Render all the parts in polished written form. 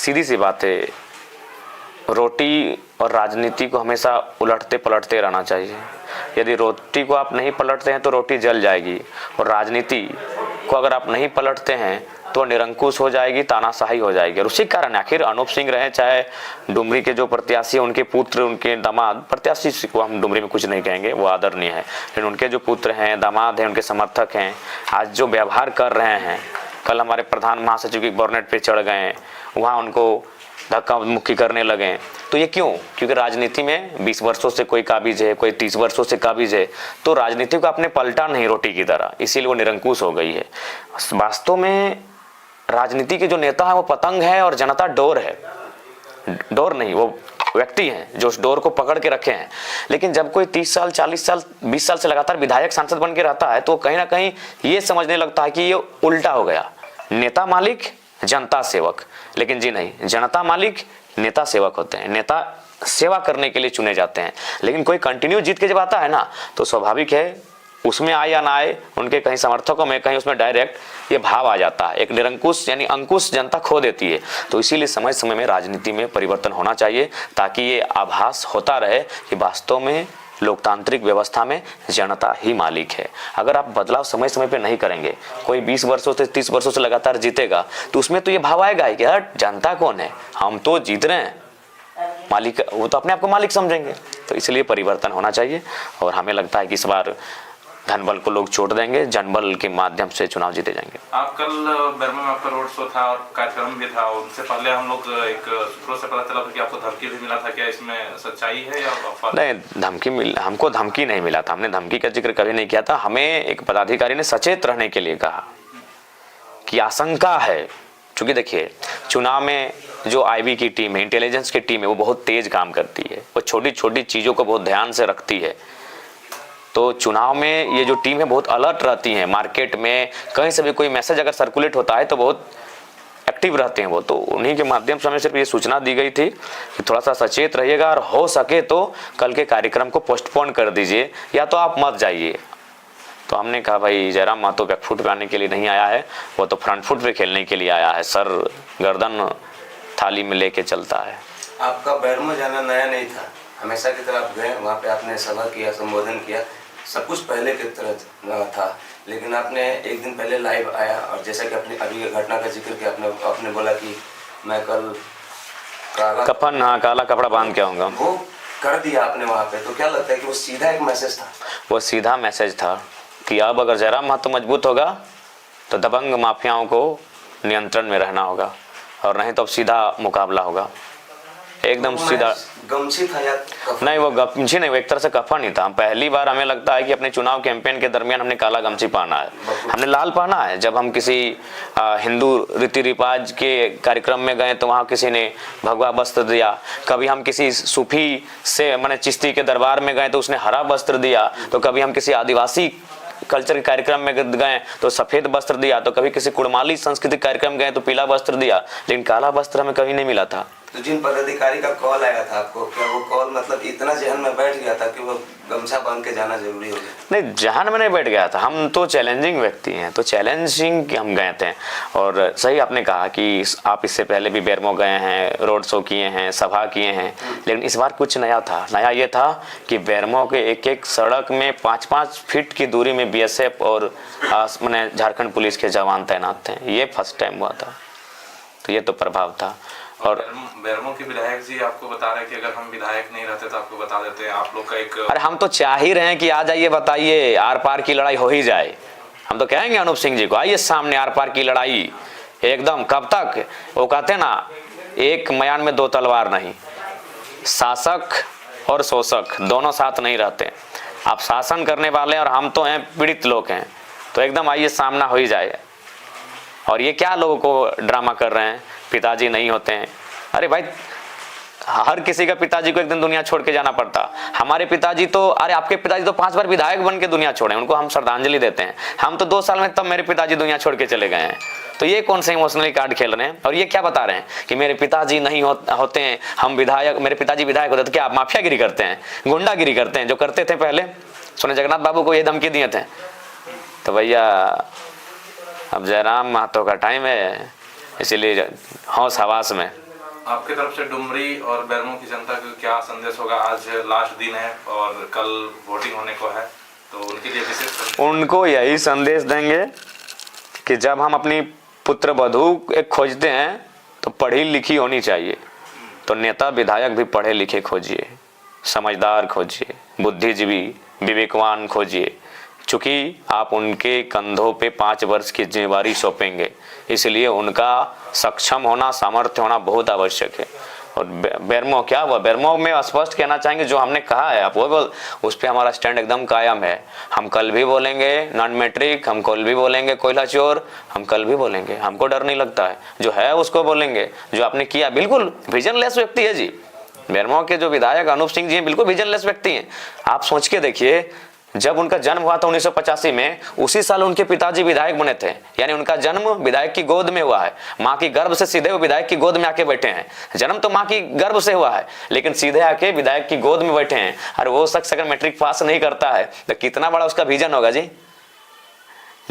सीधी सी बात है, रोटी और राजनीति को हमेशा उलटते पलटते रहना चाहिए। यदि रोटी को आप नहीं पलटते हैं तो रोटी जल जाएगी, और राजनीति को अगर आप नहीं पलटते हैं तो निरंकुश हो जाएगी, तानाशाही हो जाएगी। और उसी कारण आखिर अनूप सिंह रहे, चाहे डुमरी के जो प्रत्याशी हैं उनके पुत्र, उनके दामाद, प्रत्याशी को हम डुमरी में कुछ नहीं कहेंगे, वो आदरणीय है, लेकिन उनके जो पुत्र हैं, दामाद हैं, उनके समर्थक हैं, आज जो व्यवहार कर रहे हैं, कल हमारे प्रधान महासचिव की बोर्नेट पे चढ़ गए, वहाँ उनको धक्का मुक्की करने लगे, तो ये क्यों? क्योंकि राजनीति में 20 वर्षों से कोई काबिज है, कोई 30 वर्षों से काबिज है, तो राजनीति को आपने पलटा नहीं रोटी की तरह, इसीलिए वो निरंकुश हो गई है। वास्तव में राजनीति के जो नेता है वो पतंग है और जनता डोर है, डोर नहीं, वो व्यक्ति हैं जो उस डोर को पकड़ के रखे हैं। लेकिन जब कोई 30 साल 40 साल 20 साल से लगातार विधायक सांसद बन के रहता है तो कहीं ना कहीं ये समझने लगता है कि ये उल्टा हो गया, नेता मालिक जनता सेवक। लेकिन जी नहीं, जनता मालिक नेता सेवक होते हैं, नेता सेवा करने के लिए चुने जाते हैं। लेकिन कोई कंटिन्यू जीत के जब आता है ना, तो स्वाभाविक है उसमें आए या ना आए, उनके कहीं समर्थकों में, कहीं उसमें डायरेक्ट ये भाव आ जाता है, एक निरंकुश यानी अंकुश जनता खो देती है। तो इसीलिए समय समय में राजनीति में परिवर्तन होना चाहिए, ताकि ये आभास होता रहे कि वास्तव में लोकतांत्रिक व्यवस्था में जनता ही मालिक है। अगर आप बदलाव समय समय पे नहीं करेंगे, कोई 20 वर्षों से 30 वर्षों से लगातार जीतेगा, तो उसमें तो ये भाव आएगा कि यार जनता कौन है, हम तो जीत रहे हैं, मालिक वो तो अपने आप को मालिक समझेंगे। तो इसलिए परिवर्तन होना चाहिए, और हमें लगता है कि इस बार धनबल को लोग छोड़ देंगे, जनबल के माध्यम से चुनाव जीते जाएंगे। आप कल बेरमो में आपका रोड शो था और कार्यक्रम भी था, उनसे पहले हम लोग एक सूत्रों से पता चला था कि आपको धमकी भी मिला था, क्या इसमें सच्चाई है या अफवाह? नहीं, हमको धमकी नहीं मिला था, हमने धमकी का जिक्र कभी नहीं किया था। हमें एक पदाधिकारी ने सचेत रहने के लिए कहा कि आशंका है, क्योंकि देखिए चुनाव में जो आईबी की टीम है, इंटेलिजेंस की टीम है, वो बहुत तेज काम करती है, वो छोटी छोटी चीज़ों को बहुत ध्यान से रखती है। तो चुनाव में ये जो टीम है बहुत अलर्ट रहती है, मार्केट में कहीं से भी कोई मैसेज अगर सर्कुलेट होता है तो बहुत एक्टिव रहते हैं वो। तो उन्हीं के माध्यम से हमें सिर्फ ये सूचना दी गई थी कि थोड़ा सा सचेत रहिएगा, और हो सके तो कल के कार्यक्रम को पोस्टपोन कर दीजिए, या तो आप मत जाइए। तो हमने कहा भाई जयराम महतो बैकफुट पे आने के लिए नहीं आया है, वो तो फ्रंट फुट पे खेलने के लिए आया है, सर गर्दन थाली में लेके चलता है। आपका बेरमो जाना नया नहीं था, हमेशा की तरह आप गए, वहाँ पे आपने सभा किया, संबोधन किया, सब कुछ पहले की तरह था। लेकिन आपने एक दिन पहले लाइव आया, और जैसा कि अपनी अभी घटना का जिक्र किया, आपने बोला कि मैं कल काला कफन, हाँ, काला कपड़ा बांध के आऊँगा, वो कर दिया आपने वहाँ पे। तो क्या लगता है कि वो सीधा एक मैसेज था? वो सीधा मैसेज था कि अब अगर जयराम महतो मजबूत होगा तो दबंग माफियाओं को नियंत्रण में रहना होगा, और नहीं तो अब सीधा मुकाबला होगा, एकदम सीधा। गमछी था या नहीं, वो गमछी नहीं, वो एक तरह से कफन ही था। पहली बार हमें लगता है कि अपने चुनाव कैंपेन के दरमियान हमने काला गमछी पहना है, हमने लाल पहना है। जब हम किसी हिंदू रीति रिवाज के कार्यक्रम में गए तो वहाँ किसी ने भगवा वस्त्र दिया, कभी हम किसी सूफी से माने चिश्ती के दरबार में गए तो उसने हरा वस्त्र दिया, तो कभी हम किसी आदिवासी कल्चर के कार्यक्रम में गए तो सफेद वस्त्र दिया, तो कभी किसी कुड़माली सांस्कृतिक कार्यक्रम गए तो पीला वस्त्र दिया, लेकिन काला वस्त्र हमें कभी नहीं मिला था। तो जिन पदाधिकारी का कॉल आया था आपको, क्या वो कॉल मतलब इतना जहन में बैठ गया था कि वो गमछा बांध के जाना जरूरी हो गया? नहीं, जहन में नहीं बैठ गया था, हम तो चैलेंजिंग व्यक्ति हैं, तो चैलेंजिंग हम गए थे। और सही आपने कहा कि आप इससे पहले भी बेरमो गए हैं, रोड शो किए हैं, सभा किए हैं, लेकिन इस बार कुछ नया था। नया ये था कि बेरमो के एक एक सड़क में 5-5 फीट की दूरी में BSF और मैंने झारखंड पुलिस के जवान तैनात थे, ये फर्स्ट टाइम हुआ था, तो ये तो प्रभाव था। और बेरमो के विधायक जी आपको बता रहे हैं कि अगर हम विधायक नहीं रहते तो आपको बता देते हैं, आप लोग का एक, अरे हम तो चाह ही रहे हैं कि आ जाइए, बताइए, आर पार की लड़ाई हो ही जाए। हम तो कहेंगे अनूप सिंह जी को, आइए सामने, आर पार की लड़ाई एकदम। कब तक? वो कहते ना, एक मयान में 2 तलवार नहीं, शासक और शोषक दोनों साथ नहीं रहते। आप शासन करने वाले और हम तो हैं पीड़ित लोग हैं, तो एकदम आइए सामना हो ही जाए। और ये क्या लोगों को ड्रामा कर रहे हैं, पिताजी नहीं होते हैं? अरे भाई, हर किसी का पिताजी को एक दिन दुनिया छोड़ के जाना पड़ता। हमारे पिताजी तो, अरे आपके पिताजी तो 5 बार विधायक बन के दुनिया छोड़े, उनको हम श्रद्धांजलि देते हैं। हम तो 2 साल में तब मेरे पिताजी दुनिया छोड़ के चले गए हैं। तो ये कौन से इमोशनली कार्ड खेल रहे हैं? और ये क्या बता रहे हैं कि मेरे पिताजी नहीं होते हैं, हम विधायक, मेरे पिताजी विधायक होते, तो क्या आप माफियागिरी करते हैं, गुंडागिरी करते हैं, जो करते थे पहले? सुने जगन्नाथ बाबू को ये धमकी दिए थे। तो भैया अब जयराम महतो का टाइम है, इसीलिए हौस हवास में आपकी तरफ से डुमरी और बेरमो की जनता को क्या संदेश होगा? आज लास्ट दिन है और कल वोटिंग होने को है, तो उनके लिए विशेष उनको यही संदेश देंगे कि जब हम अपनी पुत्र वधू एक खोजते हैं तो पढ़ी लिखी होनी चाहिए, तो नेता विधायक भी पढ़े लिखे खोजिए, समझदार खोजिए, बुद्धिजीवी विवेकवान खोजिए, चूँकि आप उनके कंधों पे 5 वर्ष की जिम्मेवारी सौंपेंगे, इसलिए उनका सक्षम होना, सामर्थ्य होना बहुत आवश्यक है। और बेरमो क्या हुआ, बेरमो में स्पष्ट कहना चाहेंगे जो हमने कहा है, आप वो बोल, उस पर हमारा स्टैंड एकदम कायम है। हम कल भी बोलेंगे नॉन मैट्रिक, हम कल भी बोलेंगे कोयला चोर, हम कल भी बोलेंगे, हमको डर नहीं लगता है। जो है उसको बोलेंगे, जो आपने किया बिल्कुल विजनलेस व्यक्ति है जी। बेरमो के जो विधायक अनूप सिंह जी हैं बिल्कुल विजनलेस व्यक्ति हैं। आप सोच के देखिए, जब उनका जन्म हुआ था 1985 में, उसी साल उनके पिताजी विधायक बने थे, यानी उनका जन्म विधायक की गोद में हुआ है। माँ की गर्भ से सीधे वो विधायक की गोद में आके बैठे हैं। जन्म तो माँ की गर्भ से हुआ है, लेकिन सीधे आके विधायक की गोद में बैठे हैं। और वो शख्स अगर मैट्रिक पास नहीं करता है तो कितना बड़ा उसका विजन होगा जी।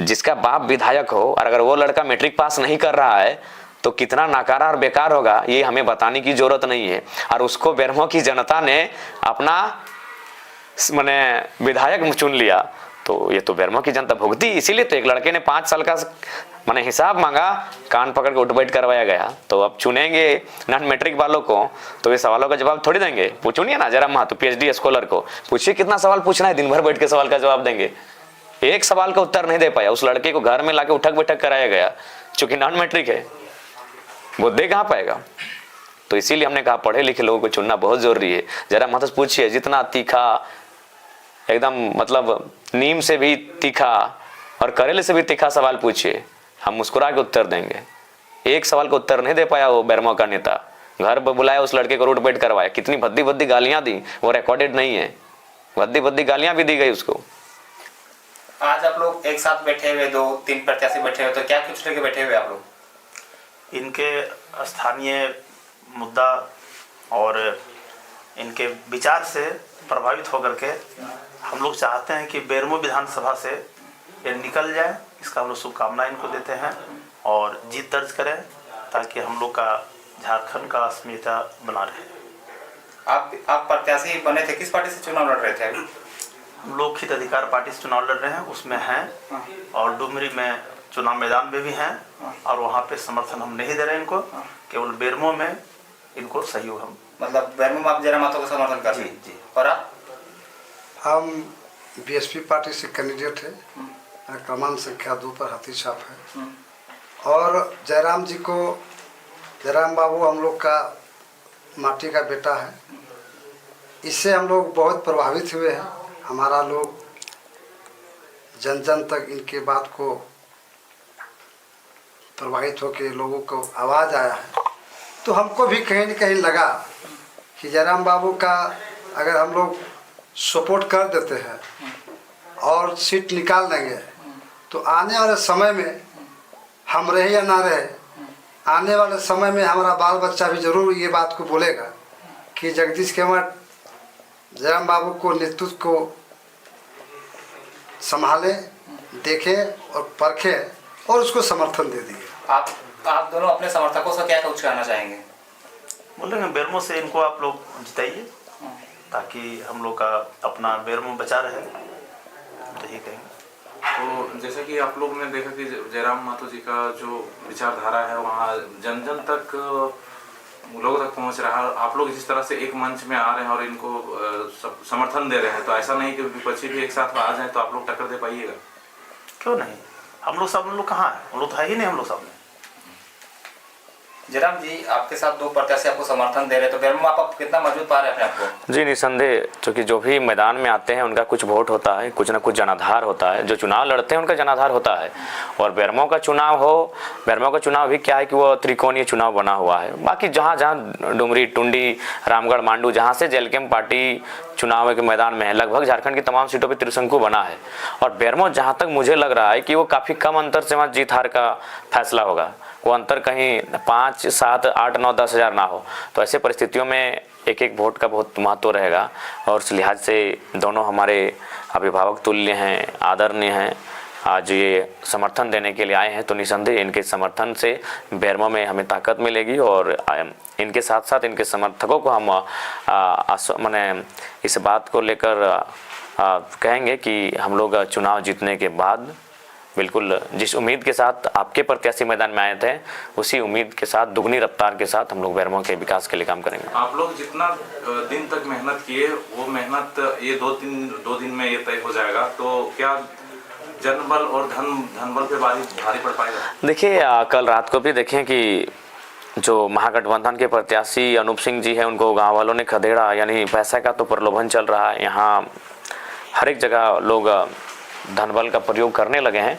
जिसका बाप विधायक हो और अगर वो लड़का मैट्रिक पास नहीं कर रहा है तो कितना नाकारा और बेकार होगा, ये हमें बताने की जरूरत नहीं है। और उसको बेरमो की जनता ने अपना मैंने विधायक चुन लिया, तो ये तो बेरमो की जनता भुगती। इसीलिए तो एक लड़के ने 5 साल का मैंने हिसाब मांगा, कान पकड़ के उठ बैठ करवाया गया। तो अब चुनेंगे नॉन मैट्रिक वालों को, तो ये सवालों का जवाब थोड़ी देंगे। पूछूनिए ना जरा माँ, तो PhD स्कॉलर को पूछिए कितना सवाल पूछना है, दिन भर बैठ के सवाल का जवाब देंगे। एक सवाल का उत्तर नहीं दे पाया, उस लड़के को घर में लाके उठक बैठक कराया गया, चूंकि नॉन मैट्रिक है, वो दे कहाँ पाएगा। तो इसीलिए हमने कहा पढ़े लिखे लोगों को चुनना बहुत जरूरी है। जरा मत पूछिए, जितना तीखा एकदम मतलब नीम से भी तीखा और करेले से भी तीखा सवाल पूछिए, हम मुस्कुरा के उत्तर देंगे। एक सवाल का उत्तर नहीं दे पाया वो बेरमो का नेता, घर पर बुलाया उस लड़के को रूट बैठ करवाया, कितनी भद्दी भद्दी गालियां दी, वो रिकॉर्डेड नहीं है, भद्दी भद्दी गालियां भी दी गई उसको। आज आप लोग एक साथ बैठे हुए, 2-3 प्रत्याशी बैठे हुए, तो क्या कुछ लेके बैठे हुए आप लोग? इनके स्थानीय मुद्दा और इनके विचार से प्रभावित होकर के हम लोग चाहते हैं कि बेरमो विधानसभा से ये निकल जाए। इसका हम लोग शुभकामनाएं इनको देते हैं और जीत दर्ज करें, ताकि हम लोग का झारखंड का अस्मिता बना रहे। आप प्रत्याशी बने थे, किस पार्टी से चुनाव लड़ रहे थे अभी? हम लोग हित अधिकार पार्टी से चुनाव लड़ रहे हैं, उसमें हैं, और डुमरी में चुनाव मैदान में भी हैं, और वहाँ पे समर्थन हम नहीं दे रहे हैं इनको, केवल बेरमो में इनको सहयोग हम, मतलब बेरमो में आप जरा मातो को समर्थन कर। जी। और आप? हम BSP पार्टी से कैंडिडेट है, क्रमांक संख्या 2 पर हाथी छाप है। और जयराम जी को, जयराम बाबू हम लोग का माटी का बेटा है, इससे हम लोग बहुत प्रभावित हुए हैं। हमारा लोग जन जन तक इनके बात को प्रभावित होकर लोगों को आवाज़ आया है। तो हमको भी कहीं न कहीं लगा कि जयराम बाबू का अगर हम लोग सपोर्ट कर देते हैं और सीट निकाल देंगे, तो आने वाले समय में हम रहे या ना रहे, आने वाले समय में हमारा बाल बच्चा भी जरूर ये बात को बोलेगा कि जगदीश केवट जयराम बाबू को नेतृत्व को संभाले, देखे और परखे और उसको समर्थन दे दिए। आप दोनों अपने समर्थकों से क्या कुछ कहना चाहेंगे? बोलेंगे बेरमो से इनको आप लोग जिताइए, ताकि हम लोग का अपना बेरमो बचा रहे, तो यही कहेंगे। तो जैसे कि आप लोग ने देखा कि जयराम मातो जी का जो विचारधारा है वहाँ जन जन तक लोगों तक पहुँच रहा है। आप लोग जिस तरह से एक मंच में आ रहे हैं और इनको समर्थन दे रहे हैं, तो ऐसा नहीं कि विपक्षी भी एक साथ आ जाए तो आप लोग टक्कर दे पाइएगा? क्यों नहीं, हम लोग कहाँ हैं, हम लोग है ही नहीं हम लोग सामने। जयराम जी, आपके साथ 2 प्रत्याशी आपको समर्थन दे रहे हैं, तो बेरमो आप कितना मजबूत पा रहे हैं अपने आपको? जी निसंदेह, क्योंकि जो भी मैदान में आते हैं उनका कुछ वोट होता है, कुछ ना कुछ जनाधार होता है। जो चुनाव लड़ते हैं उनका जनाधार होता है। और बेरमो का चुनाव हो, बेरमो का चुनाव भी क्या है कि वो त्रिकोणीय चुनाव बना हुआ है। बाकी जहाँ जहाँ डुमरी, टुंडी, रामगढ़, मांडू, जहाँ से जेलकेम पार्टी चुनाव के मैदान में है, लगभग झारखंड की तमाम सीटों पर त्रिशंकु बना है। और बेरमो जहाँ तक मुझे लग रहा है कि वो काफ़ी कम अंतर से वहाँ जीत हार का फैसला होगा। वो अंतर कहीं 5, 7, 8, 9, 10 हज़ार ना हो। तो ऐसे परिस्थितियों में एक एक वोट का बहुत महत्व रहेगा। और उस लिहाज से दोनों हमारे अभिभावक तुल्य हैं, आदरणीय हैं। आज ये समर्थन देने के लिए आए हैं, तो निसंदेह इनके समर्थन से बेरमो में हमें ताकत मिलेगी और इनके साथ साथ इनके समर्थकों को हम माने इस बात को लेकर कहेंगे कि हम लोग चुनाव जीतने के बाद बिल्कुल जिस उम्मीद के साथ आपके प्रत्याशी मैदान में आए थे, उसी उम्मीद के साथ दुगनी रफ्तार के साथ हम लोग बेरमो के विकास के लिए काम करेंगे। आप लोग जितना दिन तक मेहनत किए वो मेहनत ये दो दिन में ये तय हो जाएगा, तो क्या जनबल और धनबल पे भारी पड़ पाएगा? देखिए कल रात को भी देखें कि जो महागठबंधन के प्रत्याशी अनूप सिंह जी हैं, उनको गाँव वालों ने खदेड़ा, यानी पैसा का तो प्रलोभन चल रहा है। यहाँ हर एक जगह लोग धनबल का प्रयोग करने लगे हैं।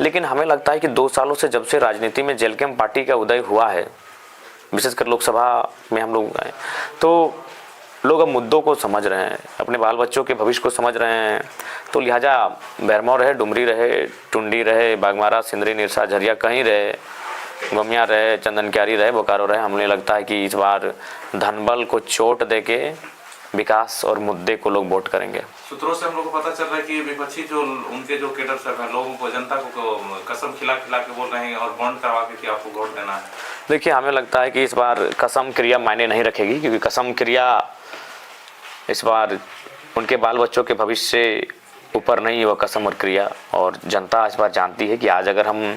लेकिन हमें लगता है कि 2 सालों से जब से राजनीति में जेलकेम पार्टी का उदय हुआ है, विशेषकर लोकसभा में हम लोग गए, तो लोग अब मुद्दों को समझ रहे हैं, अपने बाल बच्चों के भविष्य को समझ रहे हैं। तो लिहाजा बेरमो रहे, डुमरी रहे, टुंडी रहे, बागमारा, सिंदरी, निरसा, झरिया कहीं रहे, गोमिया रहे, चंदनक्यारी रहे, बोकारो रहे, हमें लगता है कि इस बार धनबल को चोट देके विकास और मुद्दे को लोग वोट करेंगे। सूत्रों से हम लोग को पता चल रहा है कि विपक्षी जो उनके जो केडर सब हैं, लोगों को, जनता को कसम खिला के बोल रहे हैं और बॉन्ड करवा के कि आपको वोट देना है। देखिए हमें लगता है कि इस बार कसम क्रिया मायने नहीं रखेगी, क्योंकि कसम क्रिया इस बार उनके बाल बच्चों के भविष्य से ऊपर नहीं, वह कसम और क्रिया। और जनता इस बार जानती है कि आज अगर हम